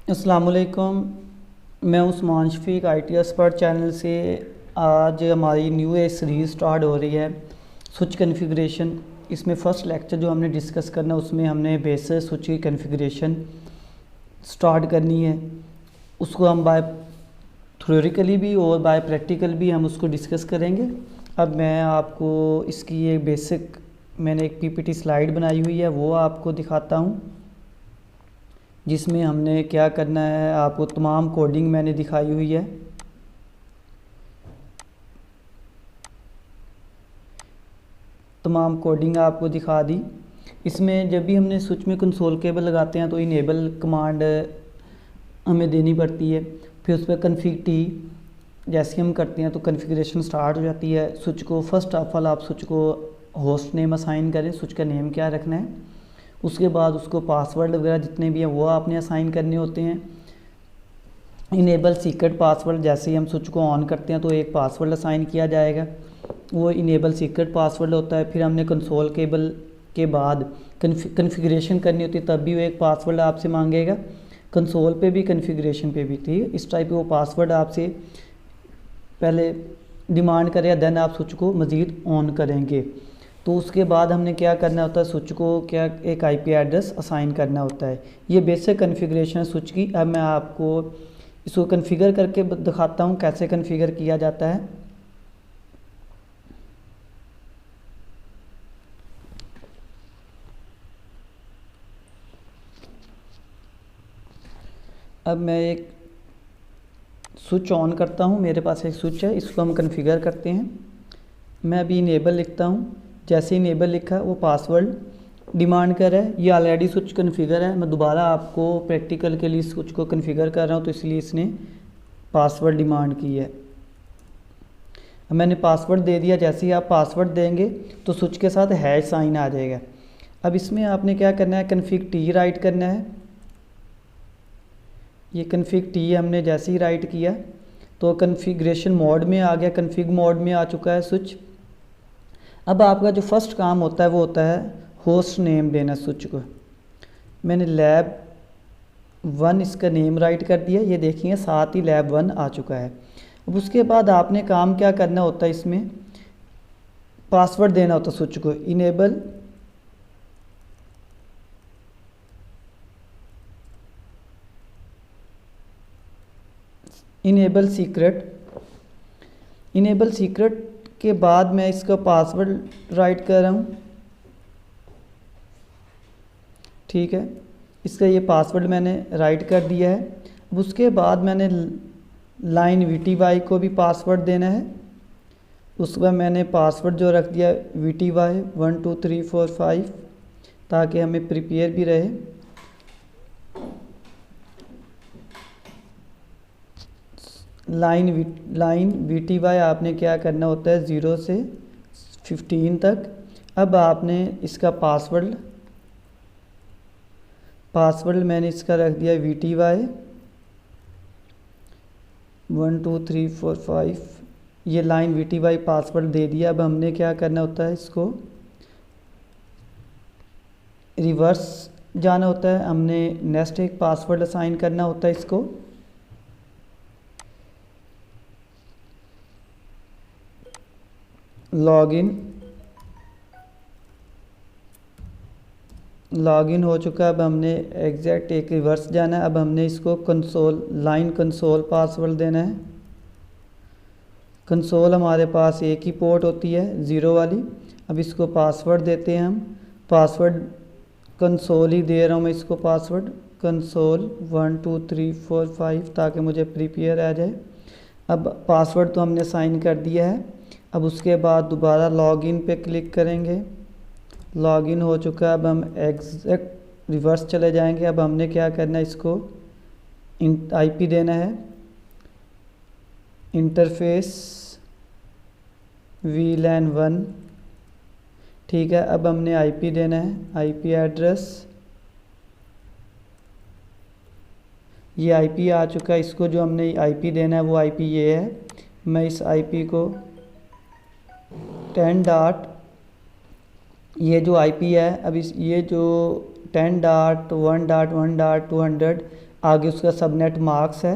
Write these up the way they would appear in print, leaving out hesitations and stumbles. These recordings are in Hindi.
अस्सलामुअलैकुम। मैं Usman Shafiq IT expert channel से। आज हमारी न्यू ए सीरीज़ स्टार्ट हो रही है स्विच कॉन्फ़िगरेशन। इसमें फ़र्स्ट लेक्चर जो हमने डिस्कस करना है उसमें हमने बेसिक स्विच की कॉन्फ़िगरेशन स्टार्ट करनी है। उसको हम बाय थ्योरिकली भी और बाय प्रैक्टिकल भी हम उसको डिस्कस करेंगे। अब मैं आपको इसकी एक बेसिक मैंने एक PPT स्लाइड बनाई हुई है वो आपको दिखाता हूँ, जिसमें हमने क्या करना है आपको तमाम कोडिंग मैंने दिखाई हुई है। तमाम कोडिंग आपको दिखा दी। इसमें जब भी हमने स्विच में कंसोल केबल लगाते हैं तो इनेबल कमांड हमें देनी पड़ती है। फिर उस पर कन्फिग टी जैसे हम करते हैं तो कॉन्फ़िगरेशन स्टार्ट हो जाती है। स्विच को फर्स्ट ऑफ ऑल आप स्विच को होस्ट नेम असाइन करें, स्विच का नेम क्या रखना है। उसके बाद उसको पासवर्ड वगैरह जितने भी हैं वो आपने असाइन करने होते हैं। इनेबल सीक्रेट पासवर्ड, जैसे ही हम स्विच को ऑन करते हैं तो एक पासवर्ड असाइन किया जाएगा, वो इनेबल सीक्रेट पासवर्ड होता है। फिर हमने कंसोल केबल के बाद कॉन्फ़िगरेशन करनी होती है, तब भी वो एक पासवर्ड आपसे मांगेगा। कंसोल पे भी कॉन्फ़िगरेशन पे भी, ठीक है। इस टाइप वो पासवर्ड आपसे पहले डिमांड करेगा, देन आप स्विच को मज़ीद ऑन करेंगे। तो उसके बाद हमने क्या करना होता है, स्विच को क्या एक IP एड्रेस असाइन करना होता है। ये बेसिक कॉन्फ़िगरेशन है स्विच की। अब मैं आपको इसको कॉन्फ़िगर करके दिखाता हूँ कैसे कॉन्फ़िगर किया जाता है। अब मैं एक स्विच ऑन करता हूँ, मेरे पास एक स्विच है, इसको हम कॉन्फ़िगर करते हैं। मैं अभी इनेबल लिखता हूँ, जैसे इनेबल लिखा वो पासवर्ड डिमांड कर रहा है। ये ऑलरेडी स्विच कॉन्फ़िगर है, मैं दोबारा आपको प्रैक्टिकल के लिए स्विच को कॉन्फ़िगर कर रहा हूँ तो इसलिए इसने पासवर्ड डिमांड की है। अब मैंने पासवर्ड दे दिया। जैसे ही आप पासवर्ड देंगे तो स्विच के साथ हैश साइन आ जाएगा। अब इसमें आपने क्या करना है, कन्फिग टी राइट करना है। ये कन्फिग टी हमने जैसे ही राइट किया तो कन्फिग्रेशन मोड में आ गया, कन्फिग मोड में आ चुका है स्विच। अब आपका जो फर्स्ट काम होता है वो होता है होस्ट नेम देना स्विच को। मैंने लैब 1 इसका नेम राइट कर दिया, ये देखिए साथ ही लैब 1 आ चुका है। अब उसके बाद आपने काम क्या करना होता है, इसमें पासवर्ड देना होता है स्विच को। इनेबल सीक्रेट के बाद मैं इसका पासवर्ड राइट कर रहा हूँ, ठीक है। इसका ये पासवर्ड मैंने राइट कर दिया है। अब उसके बाद मैंने लाइन VTY को भी पासवर्ड देना है। उसके बाद मैंने पासवर्ड जो रख दिया VTY 1 2 3 4 5, ताकि हमें प्रिपेयर भी रहे। लाइन VTY आपने क्या करना होता है 0 से 15 तक। अब आपने इसका पासवर्ड मैंने इसका रख दिया VTY 1 2 3 4 5। ये लाइन VTY पासवर्ड दे दिया। अब हमने क्या करना होता है, इसको रिवर्स जाना होता है। हमने नेक्स्ट एक पासवर्ड असाइन करना होता है इसको। लॉगिन हो चुका है। अब हमने एग्जैक्ट एक रिवर्स जाना है। अब हमने इसको लाइन कंसोल पासवर्ड देना है। कंसोल हमारे पास एक ही पोर्ट होती है 0 वाली। अब इसको पासवर्ड देते हैं हम। पासवर्ड कंसोल ही दे रहा हूँ मैं इसको, पासवर्ड कंसोल 1 2 3 4 5, ताकि मुझे प्रिपेयर आ जाए। अब पासवर्ड तो हमने साइन कर दिया है। अब उसके बाद दोबारा लॉगिन पे क्लिक करेंगे। लॉगिन हो चुका है। अब हम एग्जैक्ट रिवर्स चले जाएंगे। अब हमने क्या करना है, इसको IP देना है, इंटरफेस VLAN 1, ठीक है। अब हमने IP देना है, IP एड्रेस। ये IP आ चुका है। इसको जो हमने IP देना है वो IP ये है। मैं इस IP को 10 डॉट, ये जो IP है, अब ये जो 10.1.1.200 आगे उसका सबनेट मार्क्स है।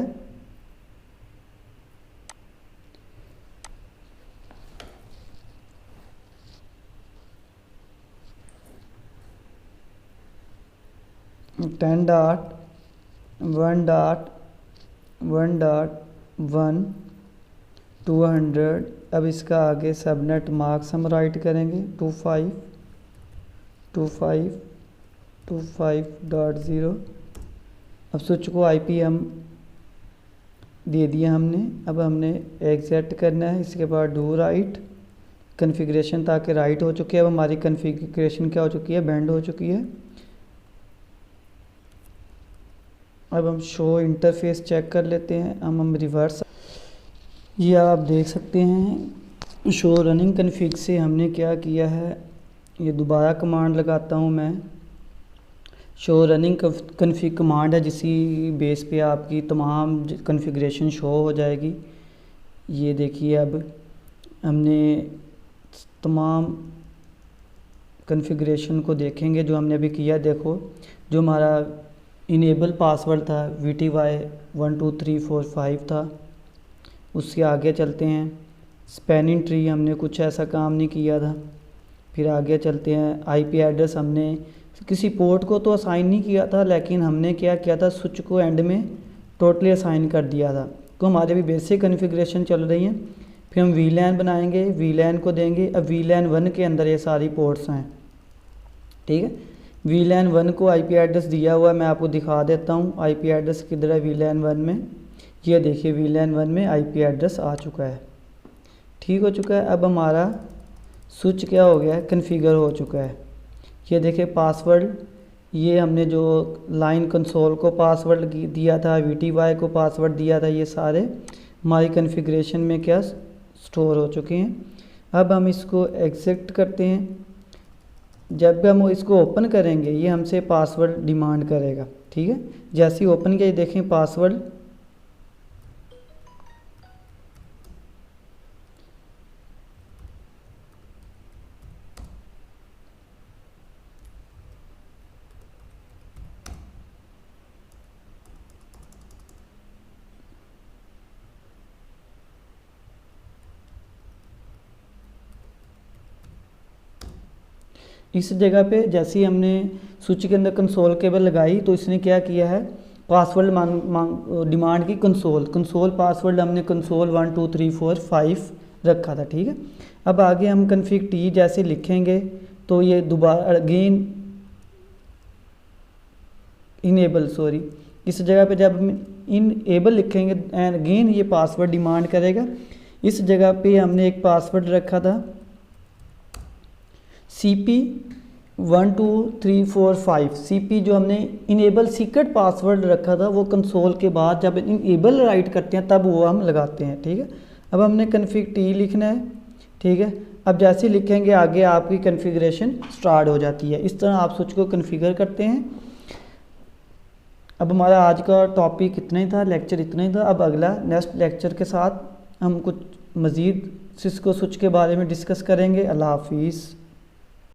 Ten dot 1.1.1 200। अब इसका आगे सबनेट मार्क्स हम राइट करेंगे 25.25.0। अब स्विच को आईपी हम दे दिया हमने। अब हमने एग्जिट करना है, इसके बाद डू राइट कॉन्फ़िगरेशन, ताकि राइट हो चुकी है। अब हमारी कॉन्फ़िगरेशन क्या हो चुकी है, बैंड हो चुकी है। अब हम शो इंटरफेस चेक कर लेते हैं। हम रिवर्स, ये आप देख सकते हैं शो रनिंग कन्फिग से हमने क्या किया है। ये दोबारा कमांड लगाता हूँ मैं, शो रनिंग कन्फिग कमांड है, जिसी बेस पे आपकी तमाम कॉन्फ़िगरेशन शो हो जाएगी। ये देखिए अब हमने तमाम कॉन्फ़िगरेशन को देखेंगे जो हमने अभी किया। देखो जो हमारा इनेबल पासवर्ड था VTY12345 था। उससे आगे चलते हैं, स्पैनिंग ट्री हमने कुछ ऐसा काम नहीं किया था। फिर आगे चलते हैं, आईपी एड्रेस हमने किसी पोर्ट को तो असाइन नहीं किया था, लेकिन हमने क्या किया था, स्विच को एंड में टोटली असाइन कर दिया था। तो हमारे भी बेसिक कॉन्फ़िगरेशन चल रही हैं। फिर हम VLAN बनाएंगे, VLAN को देंगे। अब VLAN 1 के अंदर ये सारी पोर्ट्स हैं, ठीक है। VLAN 1 को आईपी एड्रेस दिया हुआ है, मैं आपको दिखा देता हूँ आईपी एड्रेस किधर है VLAN 1 में। ये देखिए VLAN 1 में आईपी एड्रेस आ चुका है, ठीक हो चुका है। अब हमारा स्विच क्या हो गया है, कन्फिगर हो चुका है। ये देखिए पासवर्ड, ये हमने जो लाइन कंसोल को पासवर्ड दिया था, VTY को पासवर्ड दिया था, ये सारे हमारी कॉन्फ़िगरेशन में क्या स्टोर हो चुके हैं। अब हम इसको एग्जिट करते हैं। जब भी हम इसको ओपन करेंगे ये हमसे पासवर्ड डिमांड करेगा, ठीक है। जैसे ही ओपन किया, ये देखें पासवर्ड इस जगह पे जैसे ही हमने स्विच के अंदर कंसोल केबल लगाई तो इसने क्या किया है, पासवर्ड डिमांड की कंसोल पासवर्ड हमने कंसोल 1 2 3 4 5 रखा था, ठीक है। अब आगे हम कन्फिग टी जैसे लिखेंगे तो ये दोबारा अगेन इनेबल, सॉरी, इस जगह पे जब हम इनेबल लिखेंगे एंड अगेन ये पासवर्ड डिमांड करेगा। इस जगह पे हमने एक पासवर्ड रखा था CP12345। CP जो हमने इनेबल सीक्रेट पासवर्ड रखा था, वो कंसोल के बाद जब इनेबल राइट करते हैं तब वो हम लगाते हैं, ठीक है। अब हमने कन्फिग टी लिखना है, ठीक है। अब जैसे लिखेंगे आगे आपकी कॉन्फ़िगरेशन स्टार्ट हो जाती है। इस तरह आप स्विच को कॉन्फ़िगर करते हैं। अब हमारा आज का टॉपिक इतना ही था, लेक्चर इतना ही था। अब अगला नेक्स्ट लेक्चर के साथ हम कुछ मज़ीद सिस्को स्विच के बारे में डिस्कस करेंगे। अल्लाह हाफिज़।